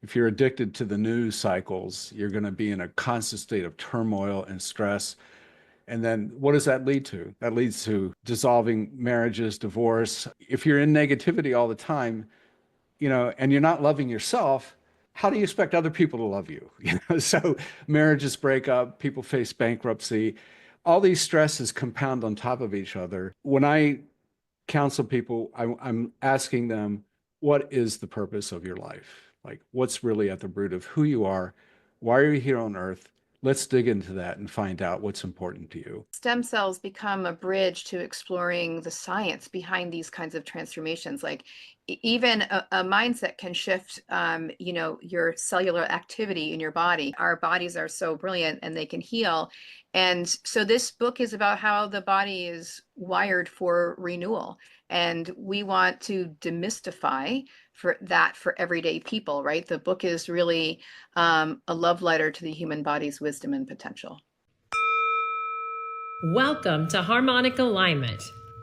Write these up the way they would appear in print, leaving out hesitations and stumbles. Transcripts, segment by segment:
If you're addicted to the news cycles, you're going to be in a constant state of turmoil and stress. And then what does that lead to? That leads to dissolving marriages, divorce. If you're in negativity all the time, and you're not loving yourself, how do you expect other people to love you? So marriages break up, people face bankruptcy. All these stresses compound on top of each other. When I counsel people, I'm asking them, what is the purpose of your life? Like, what's really at the root of who you are? Why are you here on earth? Let's dig into that and find out what's important to you. Stem cells become a bridge to exploring the science behind these kinds of transformations. Like even a mindset can shift, your cellular activity in your body. Our bodies are so brilliant and they can heal. And so this book is about how the body is wired for renewal. And we want to demystify for everyday people, right? The book is really a love letter to the human body's wisdom and potential. Welcome to Harmonic Alignment,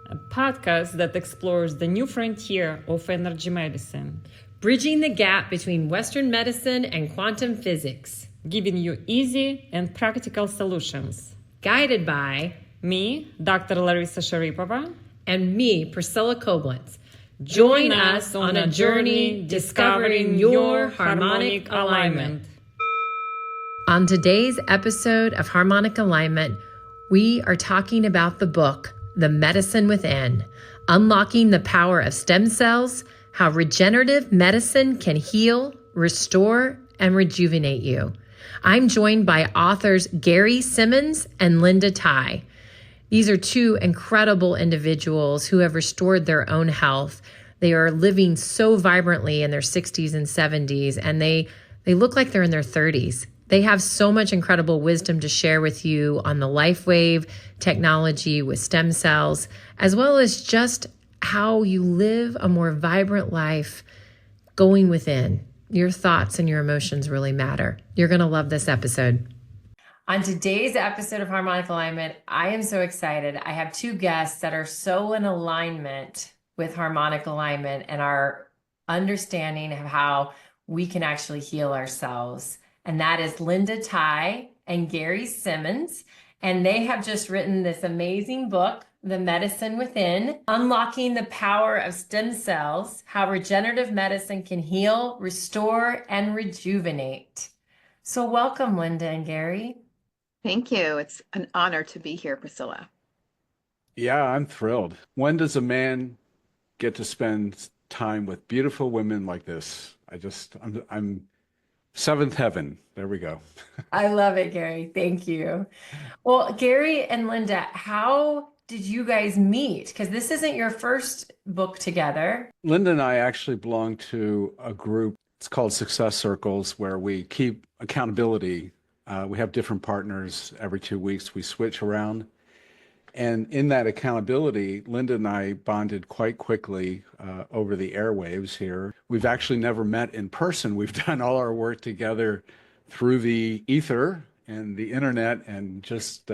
a podcast that explores the new frontier of energy medicine, bridging the gap between Western medicine and quantum physics, giving you easy and practical solutions. Guided by me, Dr. Larissa Sharipova, and me, Priscilla Koblenz. Join us on a journey discovering your harmonic alignment. On today's episode of Harmonic Alignment, we are talking about the book, The Medicine Within, Unlocking the Power of Stem Cells, How Regenerative Medicine Can Heal, Restore, and Rejuvenate You. I'm joined by authors Garey Simmons and Linda Tighe. These are two incredible individuals who have restored their own health. They are living so vibrantly in their 60s and 70s, and they look like they're in their 30s. They have so much incredible wisdom to share with you on the LifeWave technology with stem cells, as well as just how you live a more vibrant life going within. Your thoughts and your emotions really matter. You're going to love this episode. On today's episode of Harmonic Alignment, I am so excited. I have two guests that are so in alignment with harmonic alignment and our understanding of how we can actually heal ourselves. And that is Linda Tighe and Garey Simmons. And they have just written this amazing book, The Medicine Within, Unlocking the Power of Stem Cells, How Regenerative Medicine Can Heal, Restore, and Rejuvenate. So welcome, Linda and Garey. Thank you. It's an honor to be here, Priscilla. Yeah, I'm thrilled. When does a man get to spend time with beautiful women like this? I'm seventh heaven. There we go. I love it, Garey. Thank you. Well, Garey and Linda, how did you guys meet? Because this isn't your first book together. Linda and I actually belong to a group. It's called Success Circles, where we keep accountability. We have different partners every 2 weeks. We switch around. And in that accountability, Linda and I bonded quite quickly over the airwaves here. We've actually never met in person. We've done all our work together through the ether and the internet, and just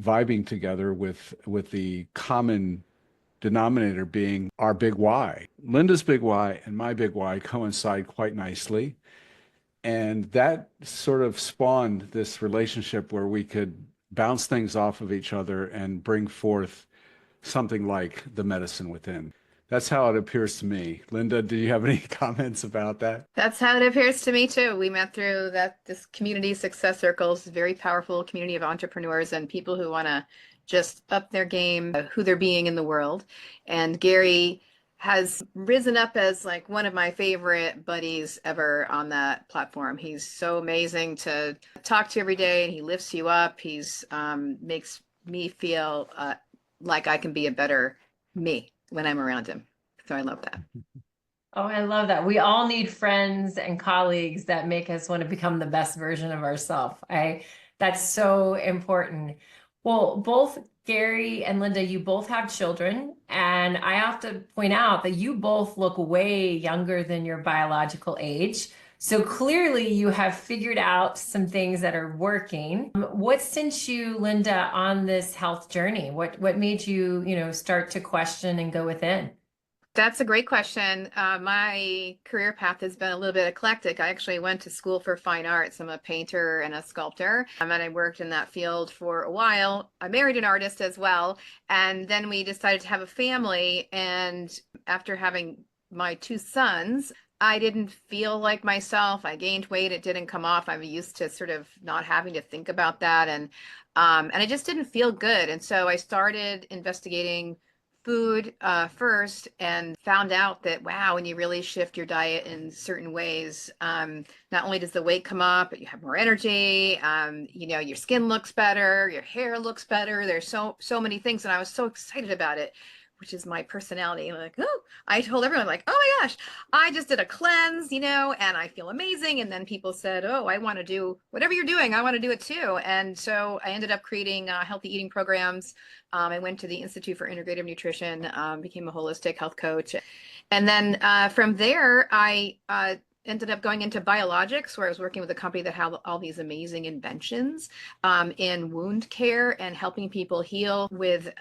vibing together with the common denominator being our big why. Linda's big why and my big why coincide quite nicely. And that sort of spawned this relationship where we could bounce things off of each other and bring forth something like The Medicine Within. That's how it appears to me. Linda, do you have any comments about that? That's how it appears to me too. We met through this community, Success Circles, very powerful community of entrepreneurs and people who want to just up their game, who they're being in the world. And Garey has risen up as like one of my favorite buddies ever on that platform. He's so amazing to talk to every day, and he lifts you up. He's makes me feel like I can be a better me when I'm around him. So I love that. Oh, I love that. We all need friends and colleagues that make us want to become the best version of ourselves. That's so important. Well, both Garey and Linda, you both have children, and I have to point out that you both look way younger than your biological age. So clearly you have figured out some things that are working. What sent you, Linda, on this health journey? What made you, start to question and go within? That's a great question. My career path has been a little bit eclectic. I actually went to school for fine arts. I'm a painter and a sculptor, and I worked in that field for a while. I married an artist as well, and then we decided to have a family. And after having my two sons, I didn't feel like myself. I gained weight. It didn't come off. I'm used to sort of not having to think about that, and I just didn't feel good. And so I started investigating food first, and found out that, wow, when you really shift your diet in certain ways, not only does the weight come up, but you have more energy, your skin looks better, your hair looks better. There's so many things. And I was so excited about it, which is my personality. Like, oh, I told everyone, like, oh my gosh, I just did a cleanse, and I feel amazing. And then people said, oh, I want to do whatever you're doing. I want to do it too. And so I ended up creating healthy eating programs. I went to the Institute for Integrative Nutrition, became a holistic health coach. And then from there, I ended up going into biologics, where I was working with a company that had all these amazing inventions in wound care and helping people heal with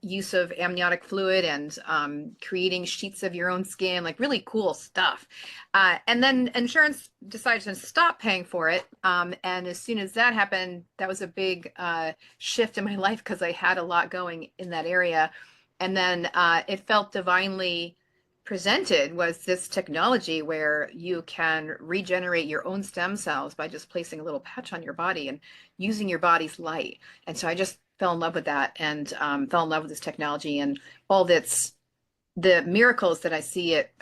use of amniotic fluid and creating sheets of your own skin, like really cool stuff. And then insurance decided to stop paying for it. And as soon as that happened, that was a big shift in my life, because I had a lot going in that area. And then it felt divinely presented was this technology where you can regenerate your own stem cells by just placing a little patch on your body and using your body's light. And so I just fell in love with that, and fell in love with this technology and all the miracles that I see it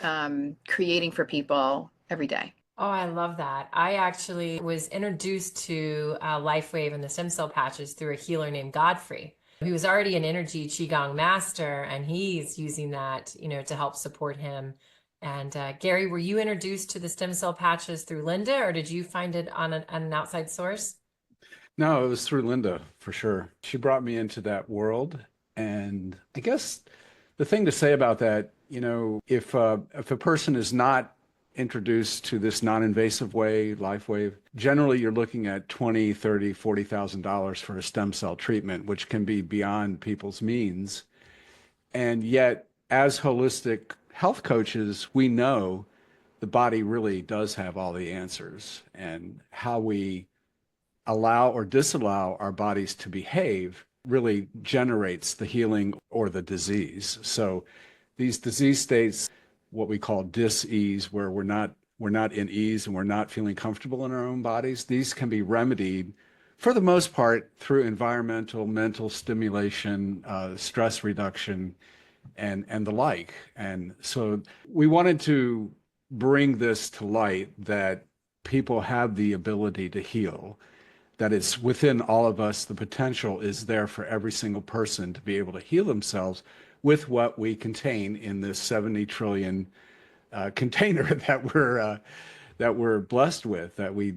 creating for people every day. Oh, I love that. I actually was introduced to LifeWave and the stem cell patches through a healer named Godfrey. He was already an energy qigong master, and he's using that, to help support him. And Garey, were you introduced to the stem cell patches through Linda, or did you find it on an outside source? No, it was through Linda, for sure. She brought me into that world. And I guess the thing to say about that, if a person is not introduced to this non-invasive way, LifeWave, generally you're looking at $20,000, $30,000, $40,000 for a stem cell treatment, which can be beyond people's means. And yet, as holistic health coaches, we know the body really does have all the answers, and how we allow or disallow our bodies to behave really generates the healing or the disease. So these disease states, what we call dis-ease, where we're not in ease and we're not feeling comfortable in our own bodies, these can be remedied for the most part through environmental, mental stimulation, stress reduction, and the like. And so we wanted to bring this to light, that people have the ability to heal, that it's within all of us. The potential is there for every single person to be able to heal themselves with what we contain in this 70 trillion container that we're blessed with, that we,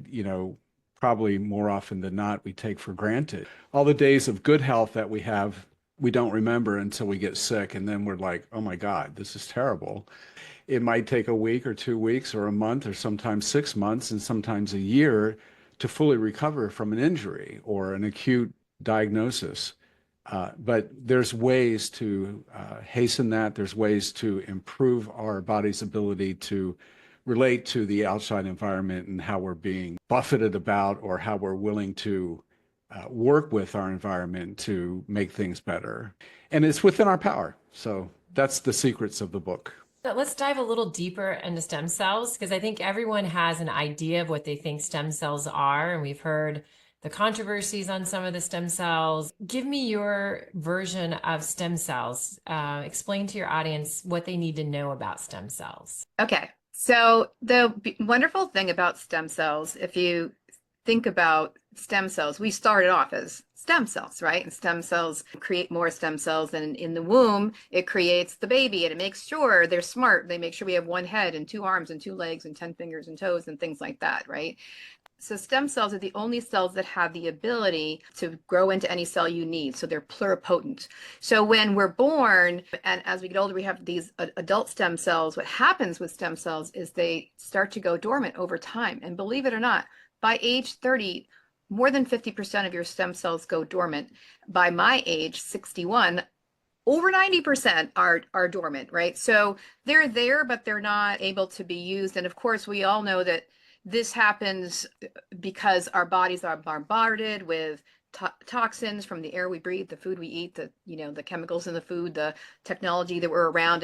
probably more often than not, we take for granted. All the days of good health that we have, we don't remember until we get sick, and then we're like, oh my God, this is terrible. It might take a week or 2 weeks or a month or sometimes 6 months and sometimes a year to fully recover from an injury or an acute diagnosis. But there's ways to hasten that. There's ways to improve our body's ability to relate to the outside environment and how we're being buffeted about, or how we're willing to work with our environment to make things better. And it's within our power. So that's the secrets of the book. Let's dive a little deeper into stem cells, because I think everyone has an idea of what they think stem cells are. And we've heard the controversies on some of the stem cells. Give me your version of stem cells. Explain to your audience what they need to know about stem cells. Okay. So the wonderful thing about stem cells, if you think about stem cells, we started off as stem cells, right? And stem cells create more stem cells, and in the womb, it creates the baby, and it makes sure they're smart. They make sure we have one head and 2 arms and 2 legs and 10 fingers and toes and things like that, right? So stem cells are the only cells that have the ability to grow into any cell you need. So they're pluripotent. So when we're born, and as we get older, we have these adult stem cells. What happens with stem cells is they start to go dormant over time. And believe it or not, by age 30, more than 50% of your stem cells go dormant. By my age, 61, over 90% are dormant, right? So they're there, but they're not able to be used. And of course, we all know that this happens because our bodies are bombarded with toxins from the air we breathe, the food we eat, the chemicals in the food, the technology that we're around,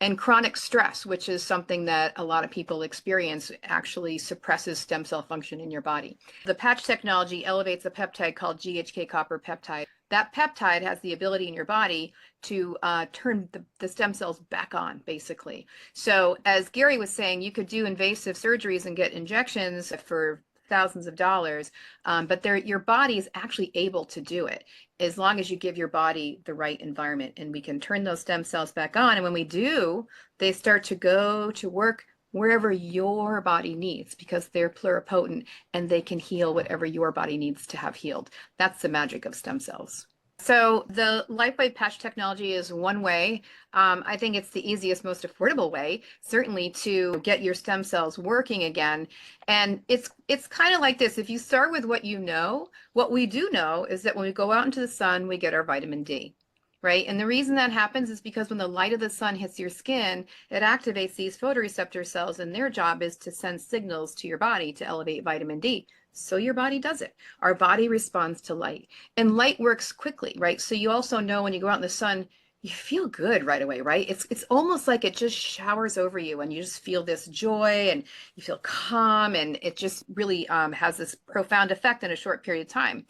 and chronic stress, which is something that a lot of people experience, actually suppresses stem cell function in your body. The patch technology elevates a peptide called GHK copper peptide. That peptide has the ability in your body to turn the stem cells back on, basically. So as Garey was saying, you could do invasive surgeries and get injections for thousands of dollars, but your body is actually able to do it as long as you give your body the right environment, and we can turn those stem cells back on. And when we do, they start to go to work wherever your body needs, because they're pluripotent and they can heal whatever your body needs to have healed. That's the magic of stem cells. So the LifeWave patch technology is one way. I think it's the easiest, most affordable way, certainly, to get your stem cells working again. And it's kind of like this. If you start with what you know, what we do know is that when we go out into the sun, we get our vitamin D, right? And the reason that happens is because when the light of the sun hits your skin, it activates these photoreceptor cells, and their job is to send signals to your body to elevate vitamin D. So your body does it. Our body responds to light, and light works quickly, right? So you also know when you go out in the sun, you feel good right away, right? It's almost like it just showers over you, and you just feel this joy, and you feel calm, and it just really has this profound effect in a short period of time.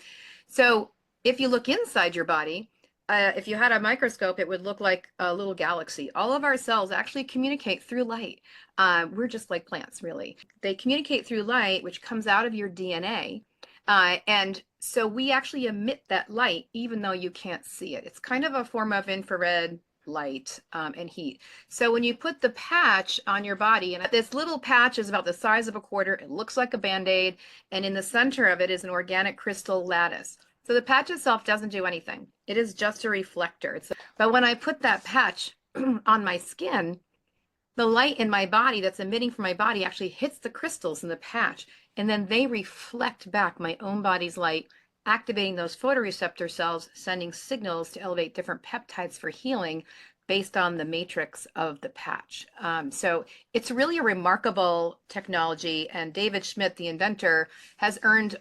So if you look inside your body, if you had a microscope, it would look like a little galaxy. All of our cells actually communicate through light. We're just like plants, really. They communicate through light, which comes out of your DNA. And so we actually emit that light, even though you can't see it. It's kind of a form of infrared light and heat. So when you put the patch on your body, and this little patch is about the size of a quarter, it looks like a Band-Aid, and in the center of it is an organic crystal lattice. So the patch itself doesn't do anything. It is just a reflector. But when I put that patch on my skin, the light in my body that's emitting from my body actually hits the crystals in the patch, and then they reflect back my own body's light, activating those photoreceptor cells, sending signals to elevate different peptides for healing based on the matrix of the patch. So it's really a remarkable technology, and David Schmidt, the inventor, has earned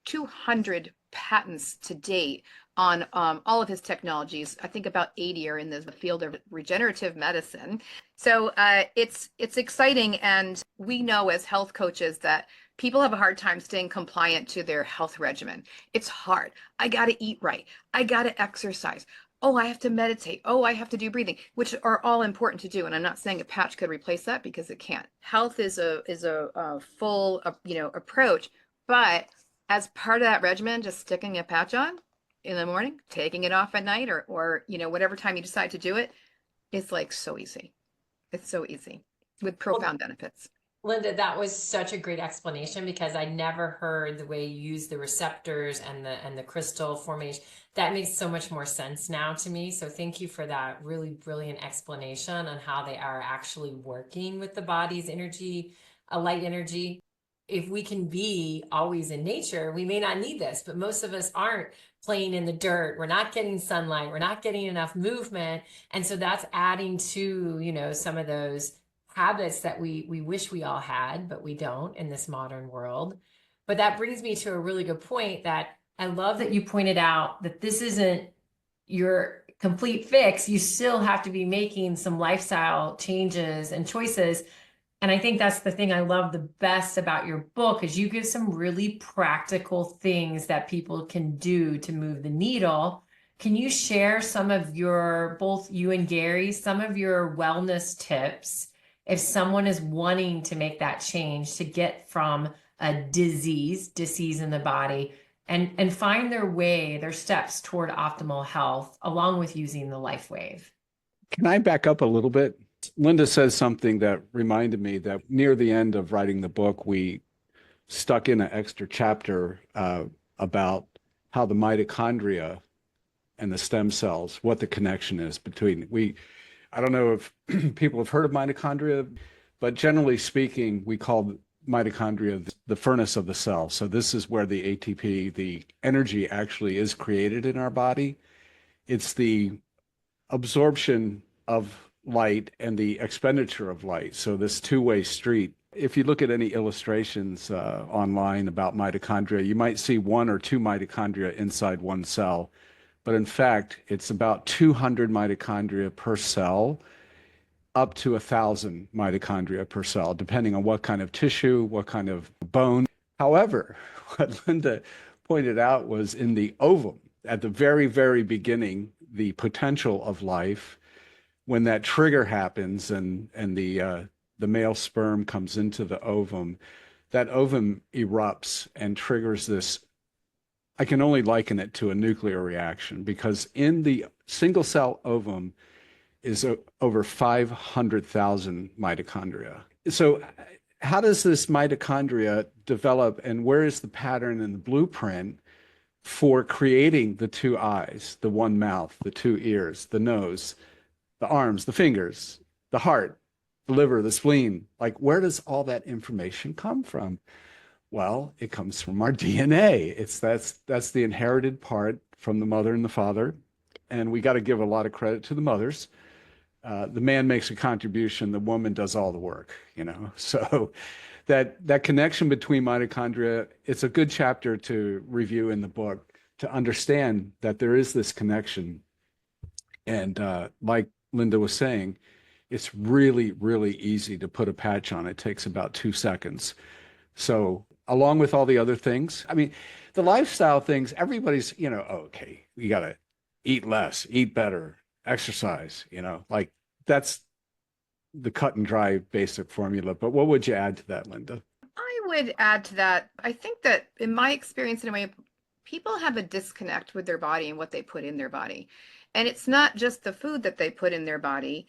200 patents to date on all of his technologies. I think about 80 are in the field of regenerative medicine. So it's exciting, and we know as health coaches that people have a hard time staying compliant to their health regimen. It's hard. I got to eat right. I got to exercise. Oh, I have to meditate. Oh, I have to do breathing, which are all important to do. And I'm not saying a patch could replace that, because it can't. Health is a full approach, but as part of that regimen, just sticking a patch on in the morning, taking it off at night, or whatever time you decide to do it, it's like so easy. It's so easy with profound benefits. Linda, that was such a great explanation, because I never heard the way you use the receptors and the crystal formation. That makes so much more sense now to me. So thank you for that really brilliant explanation on how they are actually working with the body's energy, a light energy. If we can be always in nature, we may not need this, but most of us aren't playing in the dirt. We're not getting sunlight. We're not getting enough movement. And so that's adding to, some of those habits that we wish we all had, but we don't in this modern world. But that brings me to a really good point that I love that you pointed out, that this isn't your complete fix. You still have to be making some lifestyle changes and choices. And I think that's the thing I love the best about your book, is you give some really practical things that people can do to move the needle. Can you share some of both you and Garey, some of your wellness tips if someone is wanting to make that change, to get from a disease in the body, and find their steps toward optimal health, along with using the LifeWave? Can I back up a little bit? Linda says something that reminded me that near the end of writing the book, we stuck in an extra chapter about how the mitochondria and the stem cells, what the connection is between. I don't know if people have heard of mitochondria, but generally speaking, we call mitochondria the furnace of the cell. So this is where the ATP, the energy, actually is created in our body. It's the absorption of light and the expenditure of light. So this two-way street. If you look at any illustrations online about mitochondria, you might see one or two mitochondria inside one cell. But in fact, it's about 200 mitochondria per cell, up to 1,000 mitochondria per cell, depending on what kind of tissue, what kind of bone. However, what Linda pointed out was in the ovum, at the very, very beginning, the potential of life, when that trigger happens and the male sperm comes into the ovum, that ovum erupts and triggers this. I can only liken it to a nuclear reaction, because in the single cell ovum is over 500,000 mitochondria. So how does this mitochondria develop, and where is the pattern and the blueprint for creating the two eyes, the one mouth, the two ears, the nose, the arms, the fingers, the heart, the liver, the spleen? Like, where does all that information come from? Well, it comes from our DNA. That's the inherited part from the mother and the father. And we got to give a lot of credit to the mothers. The man makes a contribution, the woman does all the work, So that connection between mitochondria, it's a good chapter to review in the book to understand that there is this connection. And like Linda was saying, it's really, really easy to put a patch on. It takes about 2 seconds. So along with all the other things, I mean, the lifestyle things, everybody's, okay, you got to eat less, eat better, exercise, like that's the cut and dry basic formula. But what would you add to that, Linda? I would add to that, I think that in my experience, in a way, people have a disconnect with their body and what they put in their body. And it's not just the food that they put in their body,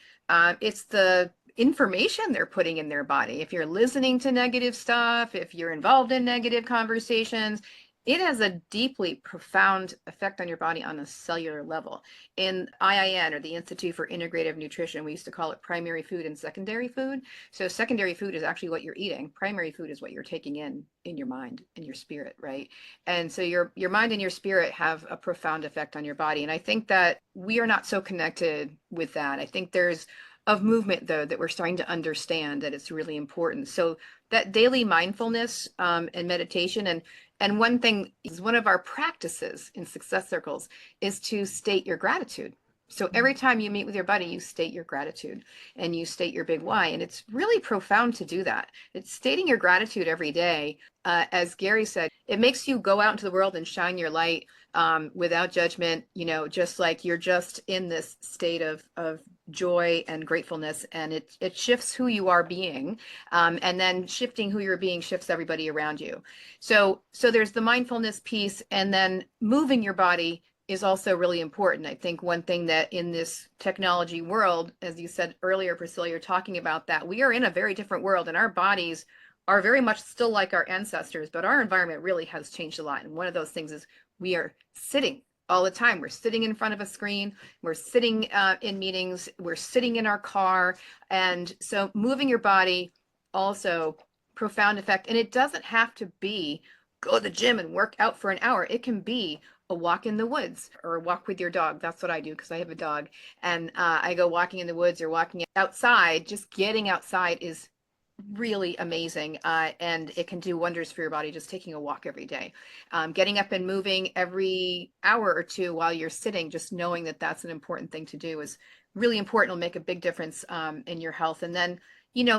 it's the information they're putting in their body. If you're listening to negative stuff, if you're involved in negative conversations, it has a deeply profound effect on your body on a cellular level. In IIN, or the Institute for Integrative Nutrition, we used to call it primary food and secondary food. So secondary food is actually what you're eating. Primary food is what you're taking in your mind and your spirit, right? And so your mind and your spirit have a profound effect on your body. And I think that we are not so connected with that. I think there's of movement, though, that we're starting to understand that it's really important. So that daily mindfulness and meditation, and one thing is, one of our practices in Success Circles is to state your gratitude. So every time you meet with your buddy, you state your gratitude and you state your big why. And it's really profound to do that. It's stating your gratitude every day. As Garey said, it makes you go out into the world and shine your light without judgment, just like you're just in this state of joy and gratefulness, and it shifts who you are being, and then shifting who you're being shifts everybody around you. So there's the mindfulness piece, and then moving your body is also really important. I think one thing that in this technology world, as you said earlier, Priscilla, you're talking about that we are in a very different world, and our bodies are very much still like our ancestors, but our environment really has changed a lot. And one of those things is we are sitting all the time. We're sitting in front of a screen. We're sitting in meetings. We're sitting in our car. And so moving your body, also profound effect. And it doesn't have to be go to the gym and work out for an hour. It can be a walk in the woods or a walk with your dog. That's what I do because I have a dog. And I go walking in the woods or walking outside. Just getting outside is really amazing, and it can do wonders for your body, just taking a walk every day. Getting up and moving every hour or two while you're sitting, just knowing that that's an important thing to do is really important. It'll make a big difference in your health. And then,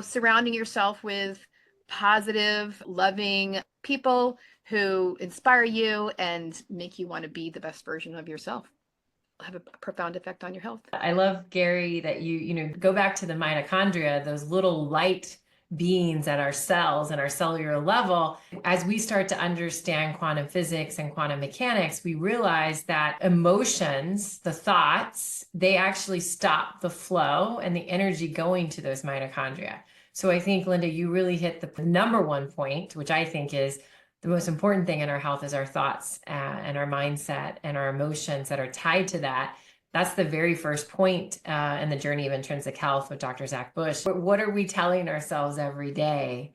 surrounding yourself with positive, loving people who inspire you and make you want to be the best version of yourself have a profound effect on your health. I love, Garey, that you go back to the mitochondria, those little light beings at our cells and our cellular level. As we start to understand quantum physics and quantum mechanics, we realize that emotions, the thoughts, they actually stop the flow and the energy going to those mitochondria. So I think, Linda, you really hit the number one point, which I think is the most important thing in our health is our thoughts and our mindset and our emotions that are tied to that. That's the very first point in the journey of intrinsic health with Dr. Zach Bush. What are we telling ourselves every day?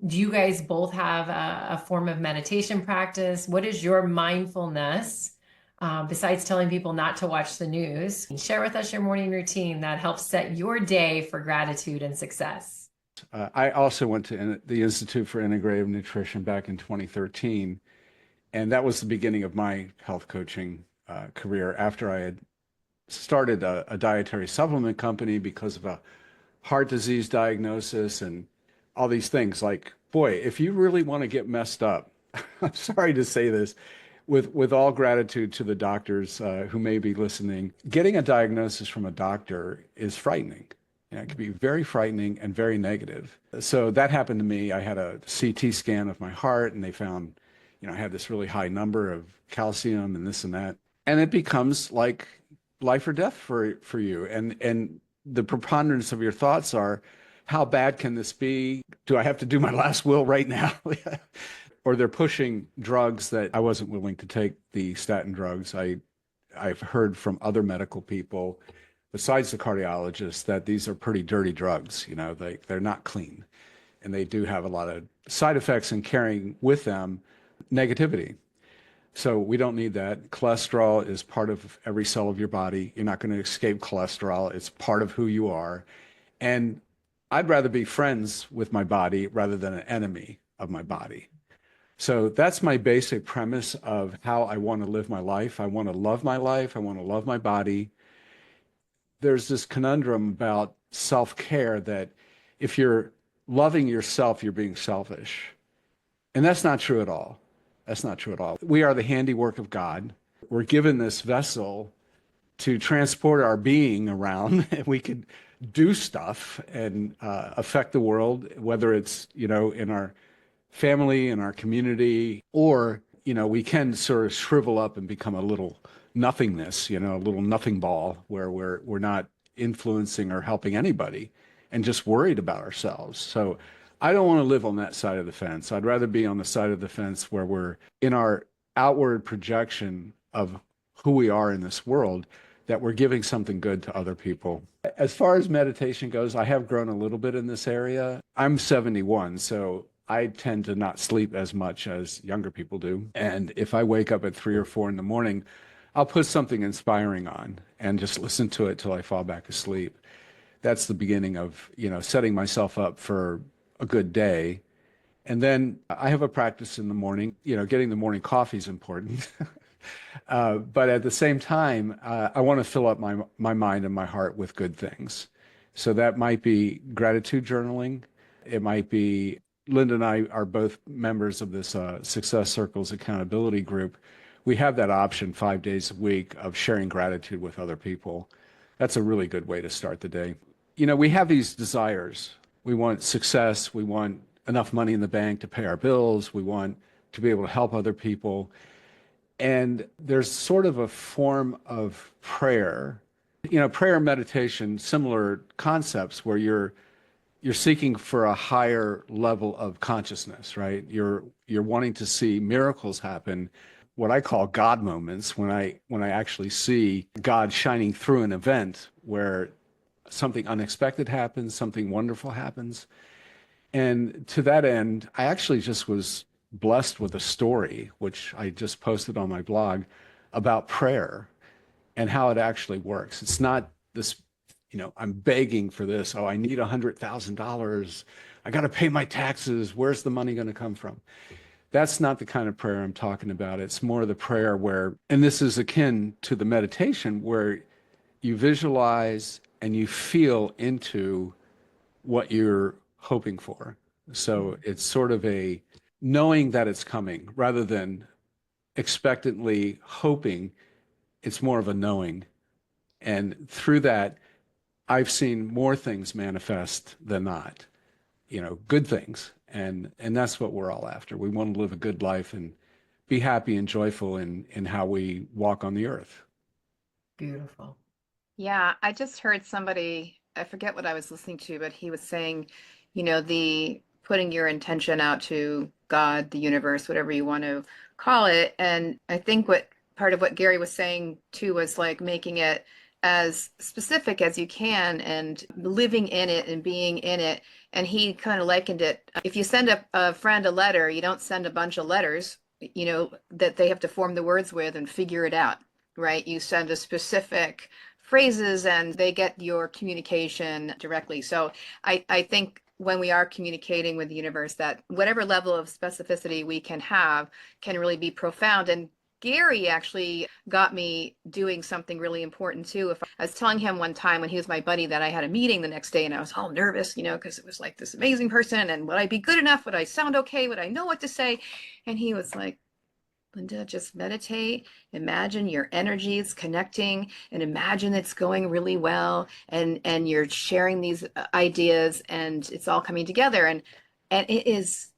Do you guys both have a form of meditation practice? What is your mindfulness besides telling people not to watch the news? Share with us your morning routine that helps set your day for gratitude and success. I also went to the Institute for Integrative Nutrition back in 2013, and that was the beginning of my health coaching career after I had started a dietary supplement company because of a heart disease diagnosis and all these things. Like, boy, if you really want to get messed up, I'm sorry to say this, with all gratitude to the doctors who may be listening, getting a diagnosis from a doctor is frightening. It can be very frightening and very negative. So that happened to me. I had a CT scan of my heart, and they found, I had this really high number of calcium and this and that. And it becomes like life or death for you. And the preponderance of your thoughts are, how bad can this be? Do I have to do my last will right now? Or they're pushing drugs that I wasn't willing to take, the statin drugs. I've heard from other medical people, besides the cardiologists, that these are pretty dirty drugs. They're not clean, and they do have a lot of side effects and carrying with them negativity. So we don't need that. Cholesterol is part of every cell of your body. You're not going to escape cholesterol. It's part of who you are. And I'd rather be friends with my body rather than an enemy of my body. So that's my basic premise of how I want to live my life. I want to love my life. I want to love my body. There's this conundrum about self-care that if you're loving yourself, you're being selfish. And that's not true at all. That's not true at all. We are the handiwork of God. We're given this vessel to transport our being around, and we could do stuff and affect the world, whether it's, in our family, in our community, or, we can sort of shrivel up and become a little nothingness, a little nothing ball where we're not influencing or helping anybody and just worried about ourselves. So I don't want to live on that side of the fence. I'd rather be on the side of the fence where we're in our outward projection of who we are in this world, that we're giving something good to other people. As far as meditation goes, I have grown a little bit in this area. I'm 71, so I tend to not sleep as much as younger people do. And if I wake up at 3 or 4 in the morning, I'll put something inspiring on and just listen to it till I fall back asleep. That's the beginning of, setting myself up for a good day. And then I have a practice in the morning. Getting the morning coffee is important. But at the same time, I want to fill up my mind and my heart with good things. So that might be gratitude journaling. It might be, Linda and I are both members of this Success Circles accountability group. We have that option 5 days a week of sharing gratitude with other people. That's a really good way to start the day. We have these desires. We want success. We want enough money in the bank to pay our bills. We want to be able to help other people. And there's sort of a form of prayer, prayer and meditation, similar concepts where you're seeking for a higher level of consciousness, right? You're wanting to see miracles happen, what I call God moments, when I actually see God shining through an event where something unexpected happens, something wonderful happens. And to that end, I actually just was blessed with a story, which I just posted on my blog, about prayer and how it actually works. It's not this, I'm begging for this. Oh, I need $100,000. I got to pay my taxes. Where's the money going to come from? That's not the kind of prayer I'm talking about. It's more the prayer where, and this is akin to the meditation, where you visualize and you feel into what you're hoping for. So it's sort of a knowing that it's coming rather than expectantly hoping. It's more of a knowing. And through that, I've seen more things manifest than not, good things. And that's what we're all after. We want to live a good life and be happy and joyful in how we walk on the earth. Beautiful. Yeah, I just heard somebody, I forget what I was listening to, but he was saying, the putting your intention out to God, the universe, whatever you want to call it. And I think what part of what Garey was saying too was like making it as specific as you can and living in it and being in it. And he kind of likened it. If you send a friend a letter, you don't send a bunch of letters, that they have to form the words with and figure it out. right? You send a specific phrases and they get your communication directly. So I think when we are communicating with the universe, that whatever level of specificity we can have can really be profound. And Garey actually got me doing something really important too. If I was telling him one time when he was my buddy that I had a meeting the next day and I was all nervous, because it was like this amazing person, and would I be good enough? Would I sound okay? Would I know what to say? And he was like, Linda, just meditate, imagine your energies connecting, and imagine it's going really well, and you're sharing these ideas and it's all coming together. And it is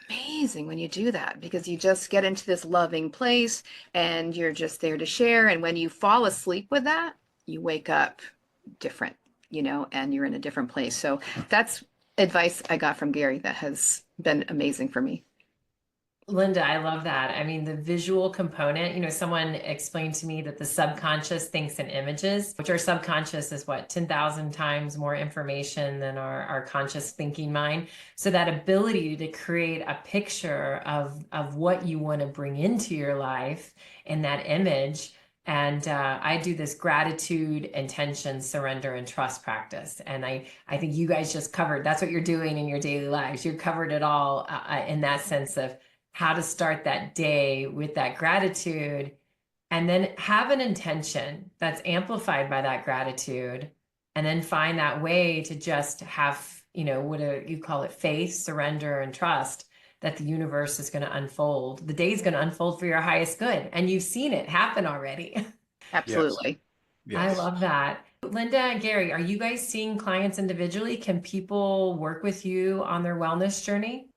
amazing when you do that, because you just get into this loving place and you're just there to share. And when you fall asleep with that, you wake up different, and you're in a different place. So that's advice I got from Garey that has been amazing for me. Linda, I love that. I mean, the visual component, someone explained to me that the subconscious thinks in images, which our subconscious is 10,000 times more information than our conscious thinking mind. So that ability to create a picture of what you want to bring into your life in that image. And I do this gratitude, intention, surrender, and trust practice. And I think you guys just covered, that's what you're doing in your daily lives. You covered it all in that sense of how to start that day with that gratitude, and then have an intention that's amplified by that gratitude, and then find that way to just have, what you call it, faith, surrender, and trust that the universe is going to unfold. The day is going to unfold for your highest good. And you've seen it happen already. Absolutely. Yes. I love that. Linda and Garey, are you guys seeing clients individually? Can people work with you on their wellness journey?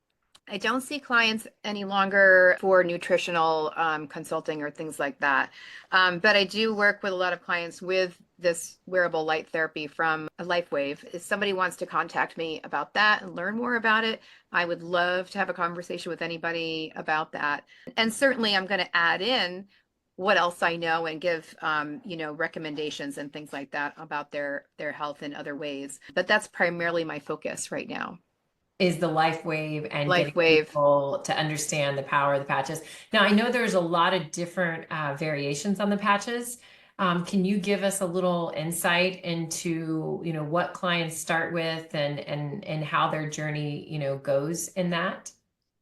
I don't see clients any longer for nutritional consulting or things like that. But I do work with a lot of clients with this wearable light therapy from LifeWave. If somebody wants to contact me about that and learn more about it, I would love to have a conversation with anybody about that. And certainly I'm going to add in what else I know and give, recommendations and things like that about their health in other ways. But that's primarily my focus right now. Is the LifeWave and getting LifeWave. people to understand the power of the patches. Now, I know there's a lot of different variations on the patches. Can you give us a little insight into, what clients start with and how their journey, goes in that?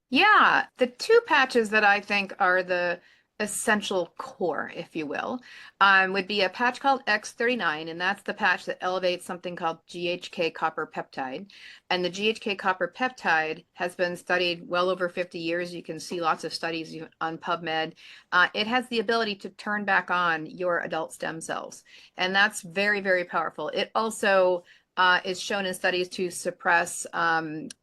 Yeah, the two patches that I think are the essential core, if you will, would be a patch called X39, and that's the patch that elevates something called GHK copper peptide. And the GHK copper peptide has been studied well over 50 years. You can see lots of studies on PubMed. It has the ability to turn back on your adult stem cells, and that's very, very powerful. It also is shown in studies to suppress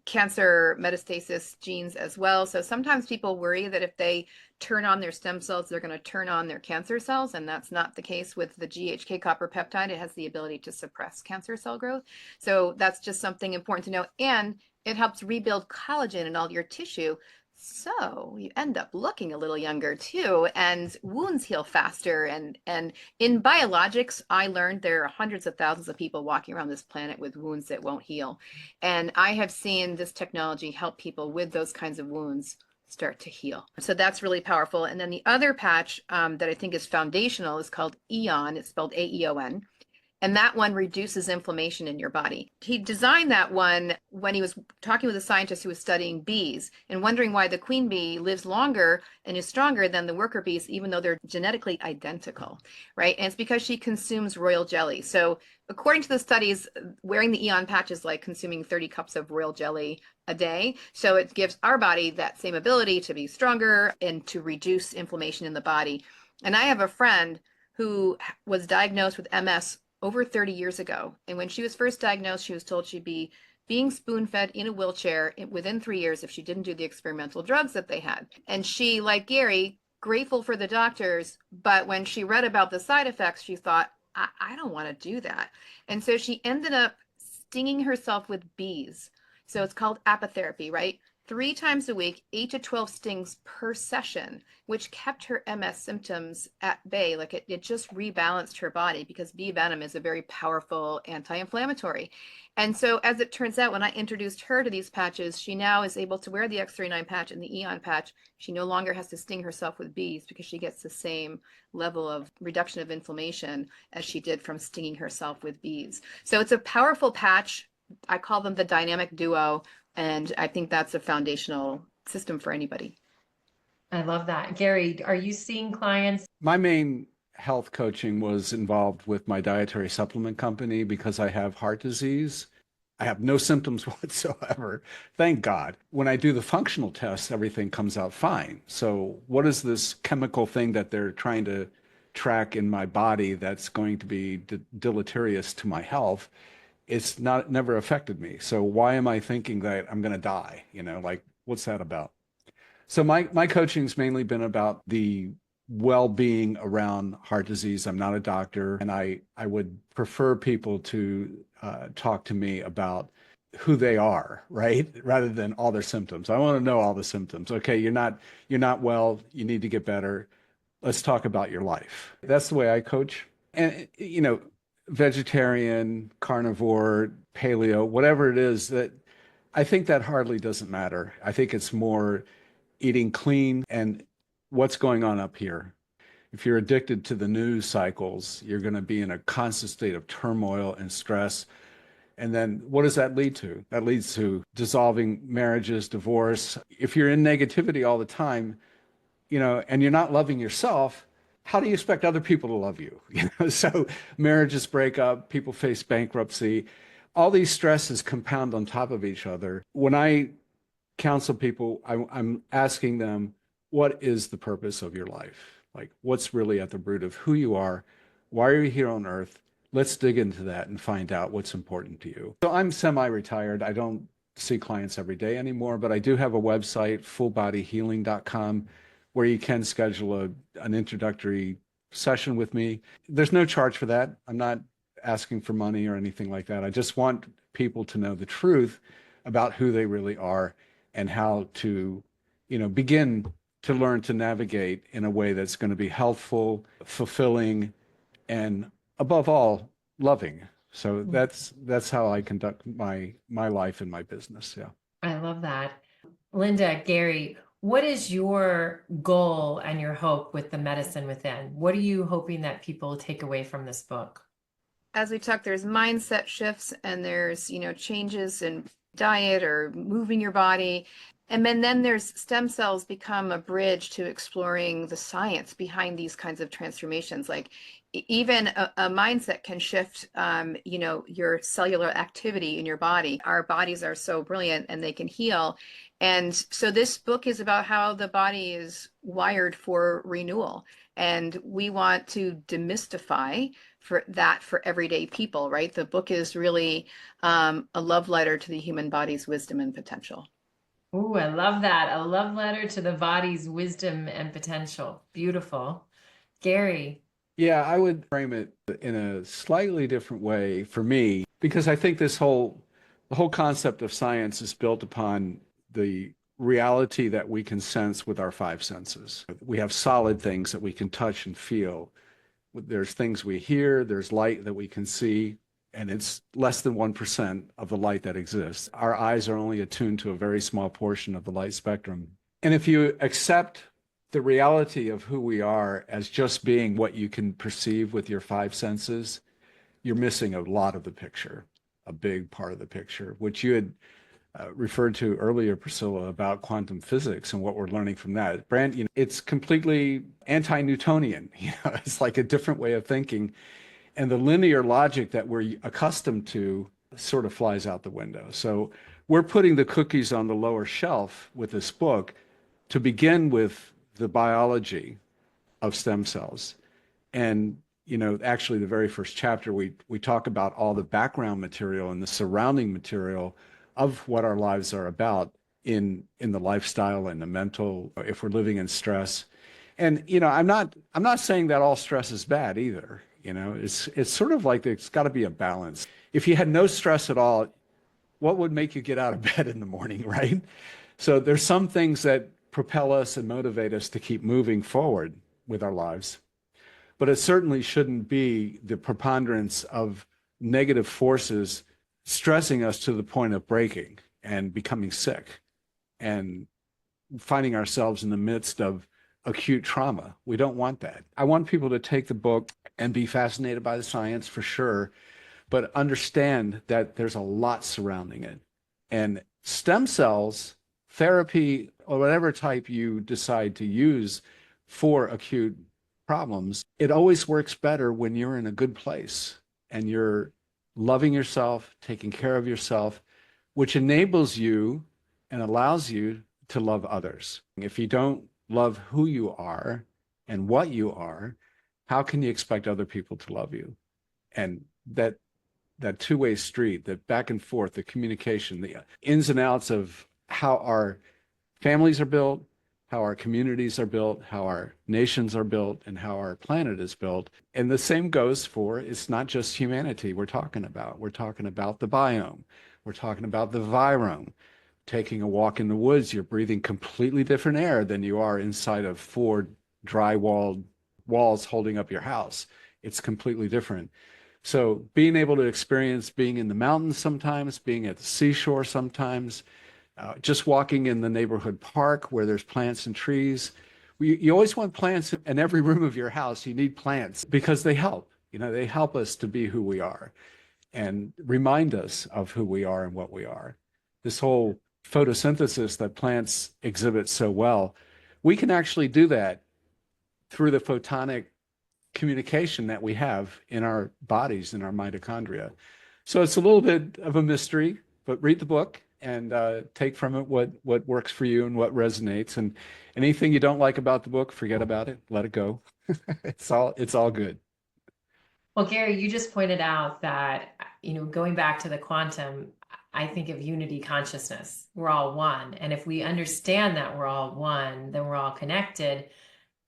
cancer metastasis genes as well. So sometimes people worry that if they turn on their stem cells, they're going to turn on their cancer cells. And that's not the case with the GHK copper peptide. It has the ability to suppress cancer cell growth. So that's just something important to know. And it helps rebuild collagen in all your tissue. So you end up looking a little younger too, and wounds heal faster. And in biologics, I learned there are hundreds of thousands of people walking around this planet with wounds that won't heal. And I have seen this technology help people with those kinds of wounds start to heal. So that's really powerful. And then the other patch that I think is foundational is called Aeon. It's spelled AEON. And that one reduces inflammation in your body. He designed that one when he was talking with a scientist who was studying bees and wondering why the queen bee lives longer and is stronger than the worker bees, even though they're genetically identical, right? And it's because she consumes royal jelly. So according to the studies, wearing the Aeon patch is like consuming 30 cups of royal jelly a day. So it gives our body that same ability to be stronger and to reduce inflammation in the body. And I have a friend who was diagnosed with MS over 30 years ago. And when she was first diagnosed, she was told she'd be being spoon-fed in a wheelchair within 3 years if she didn't do the experimental drugs that they had. And she, like Garey, grateful for the doctors, but when she read about the side effects, she thought, I don't want to do that. And so she ended up stinging herself with bees. So it's called apitherapy, right? 3 times a week, 8 to 12 stings per session, which kept her MS symptoms at bay. Like it just rebalanced her body, because bee venom is a very powerful anti-inflammatory. And so as it turns out, when I introduced her to these patches, she now is able to wear the X39 patch and the Eon patch. She no longer has to sting herself with bees, because she gets the same level of reduction of inflammation as she did from stinging herself with bees. So it's a powerful patch. I call them the dynamic duo. And I think that's a foundational system for anybody. I love that. Garey, are you seeing clients? My main health coaching was involved with my dietary supplement company because I have heart disease. I have no symptoms whatsoever. Thank God. When I do the functional tests, everything comes out fine. So what is this chemical thing that they're trying to track in my body that's going to be deleterious to my health? It's never affected me. So why am I thinking that I'm going to die? Like, what's that about? So my coaching's mainly been about the well-being around heart disease. I'm not a doctor, and I would prefer people to talk to me about who they are, right? Rather than all their symptoms. I want to know all the symptoms. Okay, you're not well, you need to get better. Let's talk about your life. That's the way I coach. And vegetarian, carnivore, paleo, whatever it is, that I think that hardly doesn't matter. I think it's more eating clean and what's going on up here. If you're addicted to the news cycles, you're going to be in a constant state of turmoil and stress. And then what does that lead to? That leads to dissolving marriages, divorce. If you're in negativity all the time, and you're not loving yourself, how do you expect other people to love you? So marriages break up, people face bankruptcy. All these stresses compound on top of each other. When I counsel people, I'm asking them, what is the purpose of your life? Like, what's really at the root of who you are? Why are you here on earth? Let's dig into that and find out what's important to you. So I'm semi-retired. I don't see clients every day anymore, but I do have a website, fullbodyhealing.com, where you can schedule an introductory session with me. There's no charge for that. I'm not asking for money or anything like that. I just want people to know the truth about who they really are and how to, begin to learn to navigate in a way that's going to be healthful, fulfilling, and above all, loving. So that's how I conduct my life and my business. Yeah. I love that. Linda, Garey, what is your goal and your hope with the medicine within? What are you hoping that people take away from this book? As we talked, there's mindset shifts, and there's, changes in diet or moving your body. And then there's stem cells become a bridge to exploring the science behind these kinds of transformations. Like even a mindset can shift, your cellular activity in your body. Our bodies are so brilliant, and they can heal. And so this book is about how the body is wired for renewal. And we want to demystify for everyday people, right? The book is really a love letter to the human body's wisdom and potential. Ooh, I love that. A love letter to the body's wisdom and potential. Beautiful. Garey. Yeah, I would frame it in a slightly different way for me, because I think the whole concept of science is built upon the reality that we can sense with our 5 senses. We have solid things that we can touch and feel. There's things we hear, there's light that we can see, and it's less than 1% of the light that exists. Our eyes are only attuned to a very small portion of the light spectrum. And if you accept the reality of who we are as just being what you can perceive with your 5 senses, you're missing a lot of the picture, a big part of the picture, which you had referred to earlier, Priscilla, about quantum physics and what we're learning from that. It's completely anti-Newtonian. It's like a different way of thinking. And the linear logic that we're accustomed to sort of flies out the window. So we're putting the cookies on the lower shelf with this book to begin with the biology of stem cells. And actually the very first chapter, we talk about all the background material and the surrounding material of what our lives are about in the lifestyle and the mental, if we're living in stress. And I'm not saying that all stress is bad either. It's sort of like there's got to be a balance. If you had no stress at all, what would make you get out of bed in the morning, right? So there's some things that propel us and motivate us to keep moving forward with our lives. But it certainly shouldn't be the preponderance of negative forces stressing us to the point of breaking and becoming sick and finding ourselves in the midst of acute trauma. We don't want that. I want people to take the book and be fascinated by the science for sure, but understand that there's a lot surrounding it. And stem cells, therapy, or whatever type you decide to use for acute problems, it always works better when you're in a good place and you're loving yourself, taking care of yourself, which enables you and allows you to love others. If you don't love who you are and what you are, how can you expect other people to love you? And that two-way street, that back and forth, the communication, the ins and outs of how our families are built, how our communities are built, how our nations are built, and how our planet is built. And the same goes for, it's not just humanity we're talking about. We're talking about the biome. We're talking about the virome. Taking a walk in the woods, you're breathing completely different air than you are inside of 4 dry-walled walls holding up your house. It's completely different. So being able to experience being in the mountains sometimes, being at the seashore sometimes, just walking in the neighborhood park where there's plants and trees. You always want plants in every room of your house. You need plants because they help. They help us to be who we are and remind us of who we are and what we are. This whole photosynthesis that plants exhibit so well, we can actually do that through the photonic communication that we have in our bodies, in our mitochondria. So it's a little bit of a mystery, but read the book and take from it what works for you and what resonates. And anything you don't like about the book, forget about it, let it go. It's all good. Well, Garey, you just pointed out that, going back to the quantum, I think of unity consciousness. We're all one. And if we understand that we're all one, then we're all connected.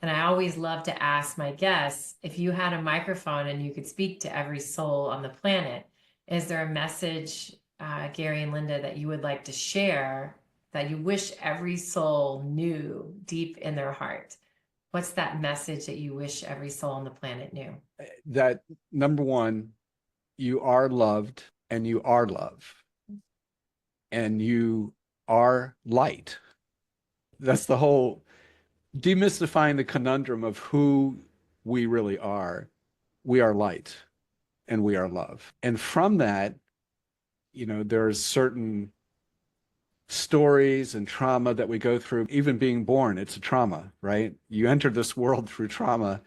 And I always love to ask my guests, if you had a microphone and you could speak to every soul on the planet, is there a message, Garey and Linda, that you would like to share that you wish every soul knew deep in their heart? What's that message that you wish every soul on the planet knew? That number one, you are loved and you are love. And you are light. That's the whole demystifying the conundrum of who we really are. We are light and we are love. And from that, there's certain stories and trauma that we go through. Even being born, it's a trauma, right? You enter this world through trauma,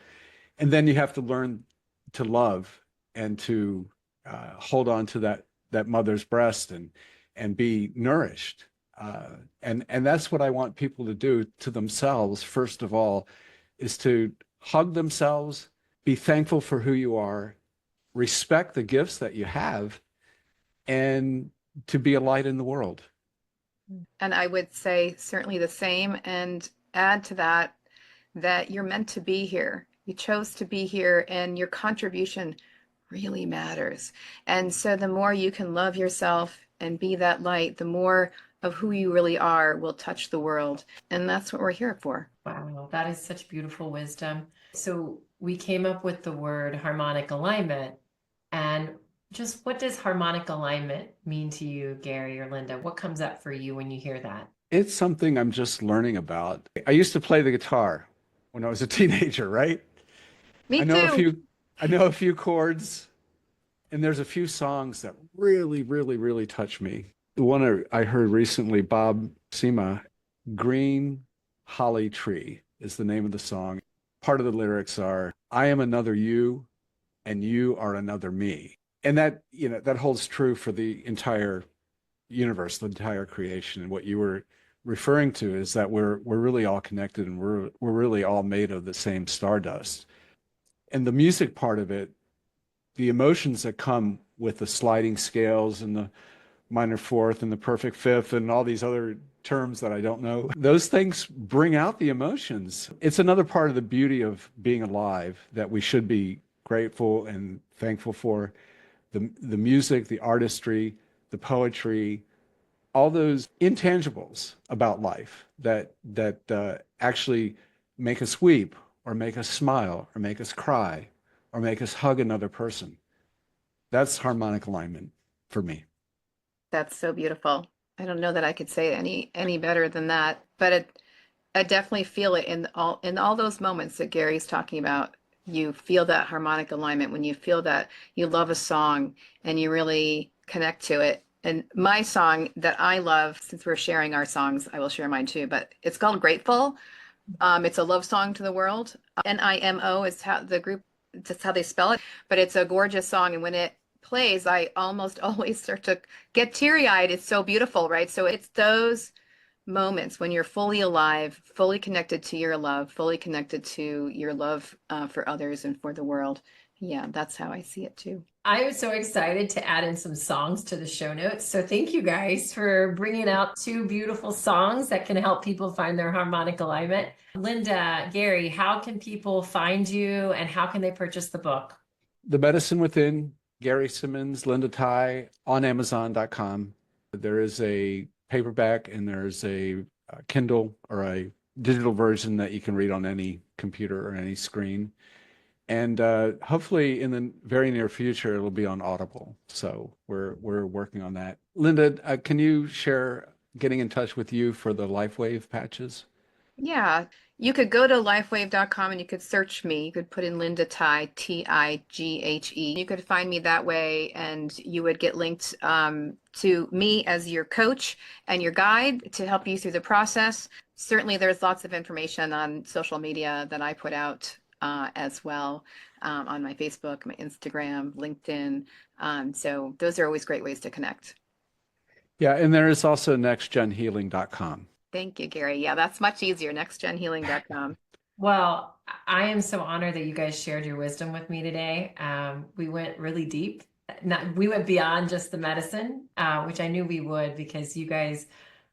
and then you have to learn to love and to hold on to that mother's breast and be nourished. And that's what I want people to do to themselves, first of all, is to hug themselves, be thankful for who you are, respect the gifts that you have, and to be a light in the world. And I would say certainly the same, and add to that you're meant to be here. You chose to be here, and your contribution really matters. And so the more you can love yourself and be that light, the more of who you really are will touch the world. And that's what we're here for. Wow, that is such beautiful wisdom. So we came up with the word harmonic alignment. And just what does harmonic alignment mean to you, Garey or Linda? What comes up for you when you hear that? It's something I'm just learning about. I used to play the guitar when I was a teenager, right? Me I know too. I know a few chords, and there's a few songs that really, really, really touch me. The one I heard recently, Bob Sema, Green Holly Tree is the name of the song. Part of the lyrics are, I am another you, and you are another me. And that holds true for the entire universe, the entire creation. And what you were referring to is that we're really all connected, and we're really all made of the same stardust. And the music part of it, the emotions that come with the sliding scales and the minor fourth and the perfect fifth and all these other terms that I don't know, those things bring out the emotions. It's another part of the beauty of being alive that we should be grateful and thankful for. The music, the artistry, the poetry, all those intangibles about life that actually make us weep or make us smile or make us cry or make us hug another person. That's harmonic alignment for me. That's so beautiful. I don't know that I could say it any better than that, but I definitely feel it in all those moments that Garey's talking about. You feel that harmonic alignment when you feel that you love a song and you really connect to it. And my song that I love, since we're sharing our songs, I will share mine too, but it's called Grateful. It's a love song to the world. NIMO is how the group, that's how they spell it, but it's a gorgeous song. And when it plays, I almost always start to get teary-eyed. It's so beautiful, right? So it's those moments when you're fully alive, fully connected to your love, fully connected to your love for others and for the world. Yeah, that's how I see it too. I am so excited to add in some songs to the show notes. So thank you guys for bringing out 2 beautiful songs that can help people find their harmonic alignment. Linda, Garey, how can people find you and how can they purchase the book? The Medicine Within, Garey Simmons, Linda Tighe, on Amazon.com. There is a paperback and there's a Kindle or a digital version that you can read on any computer or any screen. And hopefully in the very near future, it'll be on Audible. So we're working on that. Linda, can you share getting in touch with you for the LifeWave patches? Yeah, you could go to lifewave.com and you could search me. You could put in Linda Tighe, Tighe. You could find me that way and you would get linked to me as your coach and your guide to help you through the process. Certainly there's lots of information on social media that I put out as well on my Facebook, my Instagram, LinkedIn. So those are always great ways to connect. Yeah, and there is also nextgenhealing.com. Thank you, Garey. Yeah, that's much easier, nextgenhealing.com. Well, I am so honored that you guys shared your wisdom with me today. We went really deep. We went beyond just the medicine, which I knew we would because you guys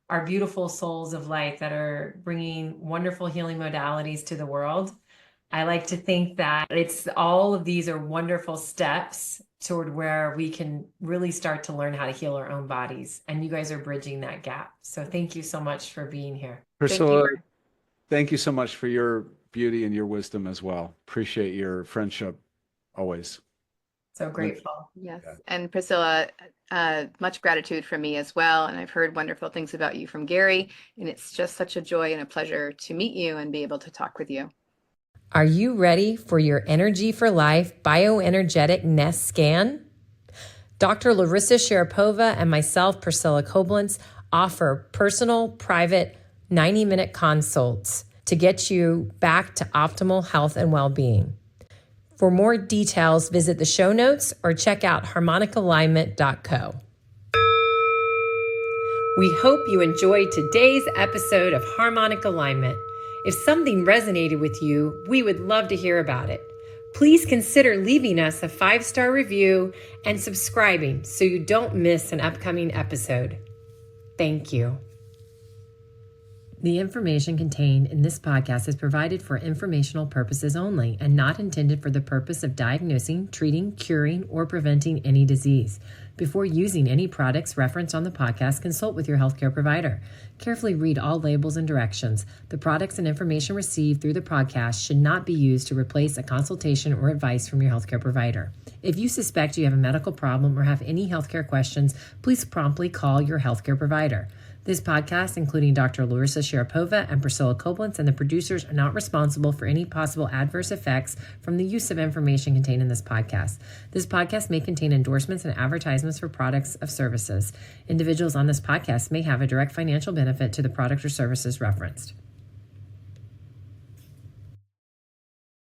are beautiful souls of light that are bringing wonderful healing modalities to the world. I like to think that it's all of these are wonderful steps toward where we can really start to learn how to heal our own bodies. And you guys are bridging that gap. So thank you so much for being here. Priscilla, thank you so much for your beauty and your wisdom as well. Appreciate your friendship always. So grateful. Yes. And Priscilla, much gratitude from me as well. And I've heard wonderful things about you from Garey. And it's just such a joy and a pleasure to meet you and be able to talk with you. Are you ready for your Energy for Life bioenergetic nest scan? Dr. Larissa Sharapova and myself, Priscilla Koblenz, offer personal, private, 90-minute consults to get you back to optimal health and well-being. For more details, visit the show notes or check out harmonicalignment.co. We hope you enjoyed today's episode of Harmonic Alignment. If something resonated with you, we would love to hear about it. Please consider leaving us a 5-star review and subscribing so you don't miss an upcoming episode. Thank you. The information contained in this podcast is provided for informational purposes only and not intended for the purpose of diagnosing, treating, curing, or preventing any disease. Before using any products referenced on the podcast, consult with your healthcare provider. Carefully read all labels and directions. The products and information received through the podcast should not be used to replace a consultation or advice from your healthcare provider. If you suspect you have a medical problem or have any healthcare questions, please promptly call your healthcare provider. This podcast, including Dr. Larissa Sharapova and Priscilla Koblenz and the producers, are not responsible for any possible adverse effects from the use of information contained in this podcast. This podcast may contain endorsements and advertisements for products or services. Individuals on this podcast may have a direct financial benefit to the product or services referenced.